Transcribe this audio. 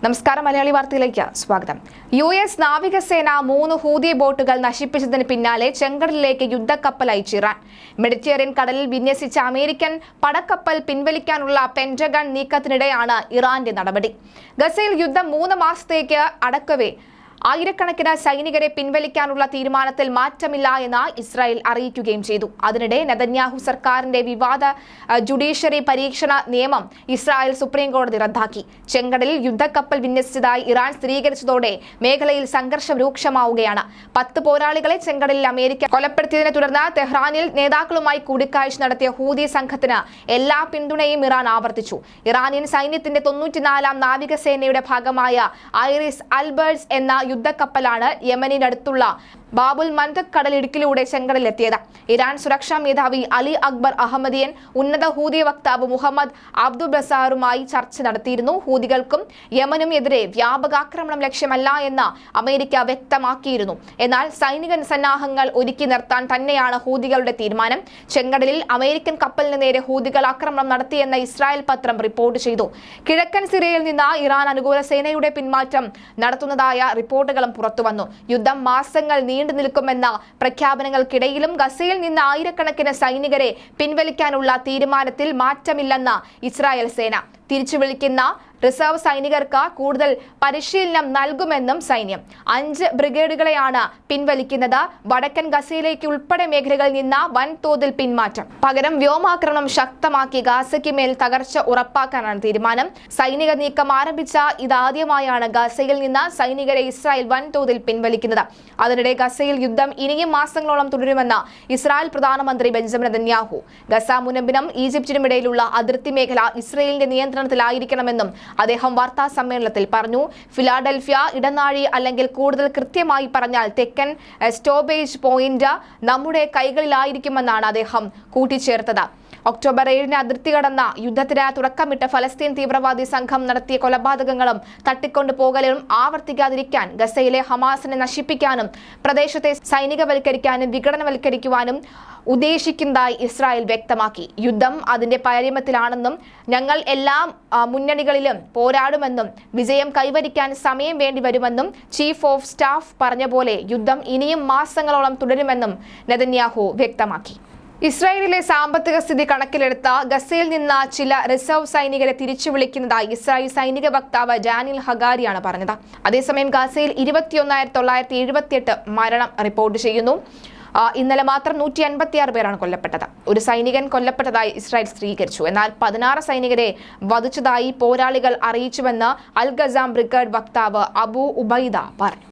നമസ്കാരം, മലയാളി വാർത്തയിലേക്ക് സ്വാഗതം. US നാവികസേന 3 ഹൂതി ബോട്ടുകൾ നശിപ്പിച്ചതിന് പിന്നാലെ ചെങ്കടലിലേക്ക് യുദ്ധക്കപ്പൽ അയച്ചു ഇറാൻ. മെഡിറ്ററേനിയൻ കടലിൽ വിന്യസിച്ച അമേരിക്കൻ പടക്കപ്പൽ പിൻവലിക്കാനുള്ള പെന്റഗൺ നീക്കത്തിനിടെയാണ് ഇറാന്റെ നടപടി. ഗസയിൽ യുദ്ധം 3 മാസത്തേക്ക് അടക്കവേ ആയിരക്കണക്കിന് സൈനികരെ പിൻവലിക്കാനുള്ള തീരുമാനത്തിൽ മാറ്റമില്ല എന്ന് ഇസ്രായേൽ അറിയിക്കുകയും ചെയ്തു. അതിനിടെ നെതന്യാഹു സർക്കാരിന്റെ വിവാദ ജുഡീഷ്യറി പരീക്ഷണ നിയമം ഇസ്രായേൽ സുപ്രീം കോടതി റദ്ദാക്കി. ചെങ്കടലിൽ യുദ്ധക്കപ്പൽ വിന്യസിച്ചതായി ഇറാൻ സ്ഥിരീകരിച്ചതോടെ മേഖലയിൽ സംഘർഷം രൂക്ഷമാവുകയാണ്. 10 പോരാളികളെ ചെങ്കടലിൽ അമേരിക്ക കൊലപ്പെടുത്തിയതിനെ തുടർന്ന് തെഹ്റാനിൽ നേതാക്കളുമായി കൂടിക്കാഴ്ച നടത്തിയ ഹൂതി സംഘത്തിന് എല്ലാ പിന്തുണയും ഇറാൻ ആവർത്തിച്ചു. ഇറാനിയൻ സൈന്യത്തിന്റെ 94ാം നാവികസേനയുടെ ഭാഗമായ ഐറിസ് അൽബേർട്സ് എന്ന യുദ്ധക്കപ്പലാണ് യമനിനടുത്തുള്ള ബാബുൽ മന്ദബ് കടലിടുക്കിലൂടെ ചെങ്കടലിലെത്തിയത്. ഇറാൻ സുരക്ഷാ മേധാവി അലി അക്ബർ അഹമ്മദിയൻ ഉന്നത ഹൂതി വക്താവ് മുഹമ്മദ് അബ്ദുൽ ബസാറുമായി ചർച്ച നടത്തിയിരുന്നു. ഹൂതികൾക്കും യമനും എതിരെ വ്യാപകാക്രമണം ലക്ഷ്യമല്ല എന്ന് അമേരിക്ക വ്യക്തമാക്കിയിരുന്നു. എന്നാൽ സൈനിക സന്നാഹങ്ങൾ ഒരുക്കി നിർത്താൻ തന്നെയാണ് ഹൂതികളുടെ തീരുമാനം. ചെങ്കടലിൽ അമേരിക്കൻ കപ്പലിന് നേരെ ഹൂതികൾ ആക്രമണം നടത്തിയെന്ന ഇസ്രായേൽ പത്രം റിപ്പോർട്ട് ചെയ്തു. കിഴക്കൻ സിറിയയിൽ നിന്ന് ഇറാൻ അനുകൂല സേനയുടെ പിന്മാറ്റം നടത്തുന്നതായ റിപ്പോർട്ടുകളും പുറത്തുവന്നു. യുദ്ധം മാസങ്ങൾ നിൽക്കുമെന്ന പ്രഖ്യാപനങ്ങൾക്കിടയിലും ഗസയിൽ നിന്ന് ആയിരക്കണക്കിന് സൈനികരെ പിൻവലിക്കാനുള്ള തീരുമാനത്തിൽ മാറ്റമില്ലെന്ന് ഇസ്രായേൽ സേന. തിരിച്ചു വിളിക്കുന്ന റിസർവ് സൈനികർക്ക് കൂടുതൽ പരിശീലനം നൽകുമെന്നും സൈന്യം. 5 ബ്രിഗേഡുകളെയാണ് പിൻവലിക്കുന്നത്. വടക്കൻ ഗസയിലേക്ക് ഉൾപ്പെടെ മേഖലകളിൽ നിന്ന് വൻതോതിൽ പിന്മാറ്റം. പകരം വ്യോമാക്രമണം ശക്തമാക്കി ഗാസയ്ക്ക് മേൽ തകർച്ച ഉറപ്പാക്കാനാണ് തീരുമാനം. സൈനിക നീക്കം ആരംഭിച്ച ഇതാദ്യമായാണ് ഗസയിൽ നിന്ന് സൈനികരെ ഇസ്രായേൽ വൻതോതിൽ പിൻവലിക്കുന്നത്. അതിനിടെ ഗസയിൽ യുദ്ധം ഇനിയും മാസങ്ങളോളം തുടരുമെന്ന് ഇസ്രായേൽ പ്രധാനമന്ത്രി ബെഞ്ചമിൻ നെതന്യാഹു. ഗസ മുനമ്പിനും ഈജിപ്തിനും ഇടയിലുള്ള അതിർത്തി മേഖല ഇസ്രായേലിന്റെ നിയന്ത്രണത്തിലായിരിക്കണമെന്നും അദ്ദേഹം വാർത്താ സമ്മേളനത്തിൽ പറഞ്ഞു. ഫിലാഡൽഫിയ ഇടനാഴി, അല്ലെങ്കിൽ കൂടുതൽ കൃത്യമായി പറഞ്ഞാൽ തെക്കൻ സ്റ്റോപ്പേജ് പോയിന്റ് നമ്മുടെ കൈകളിലായിരിക്കുമെന്നാണ് അദ്ദേഹം കൂട്ടിച്ചേർത്തത്. ഒക്ടോബർ 7 അതിർത്തി കടന്ന യുദ്ധത്തിന് തുടക്കമിട്ട ഫലസ്തീൻ തീവ്രവാദി സംഘം നടത്തിയ കൊലപാതകങ്ങളും തട്ടിക്കൊണ്ടുപോകലും ആവർത്തിക്കാതിരിക്കാൻ ഗസയിലെ ഹമാസിനെ നശിപ്പിക്കാനും പ്രദേശത്തെ സൈനികവൽക്കരിക്കാനും വിഘടനവൽക്കരിക്കുവാനും ഉദ്ദേശിക്കുന്നതായി ഇസ്രായേൽ വ്യക്തമാക്കി. യുദ്ധം അതിന്റെ പാരമ്യത്തിലാണെന്നും ഞങ്ങൾ എല്ലാ മുന്നണികളിലും പോരാടുമെന്നും വിജയം കൈവരിക്കാൻ സമയം വേണ്ടിവരുമെന്നും ചീഫ് ഓഫ് സ്റ്റാഫ് പറഞ്ഞ പോലെ യുദ്ധം ഇനിയും മാസങ്ങളോളം തുടരുമെന്നും നെതന്യാഹു വ്യക്തമാക്കി. ഇസ്രായേലിലെ സാമ്പത്തിക സ്ഥിതി കണക്കിലെടുത്ത ഗസയിൽ നിന്ന് ചില റിസർവ് സൈനികരെ തിരിച്ചു വിളിക്കുന്നതായി ഇസ്രായേൽ സൈനിക വക്താവ് ഡാനിയൽ ഹഗാരിയാണ് പറഞ്ഞത്. അതേസമയം ഗസയിൽ 21,978 മരണം റിപ്പോർട്ട് ചെയ്യുന്നു. ഇന്നലെ മാത്രം 156 പേരാണ് കൊല്ലപ്പെട്ടത്. ഒരു സൈനികൻ കൊല്ലപ്പെട്ടതായി ഇസ്രായേൽ സ്ഥിരീകരിച്ചു. എന്നാൽ 16 സൈനികരെ വധിച്ചതായി പോരാളികൾ അറിയിച്ചുവെന്ന് അൽ ഗസാം ബ്രിഗേഡ് വക്താവ് അബു ഉബൈദ പറഞ്ഞു.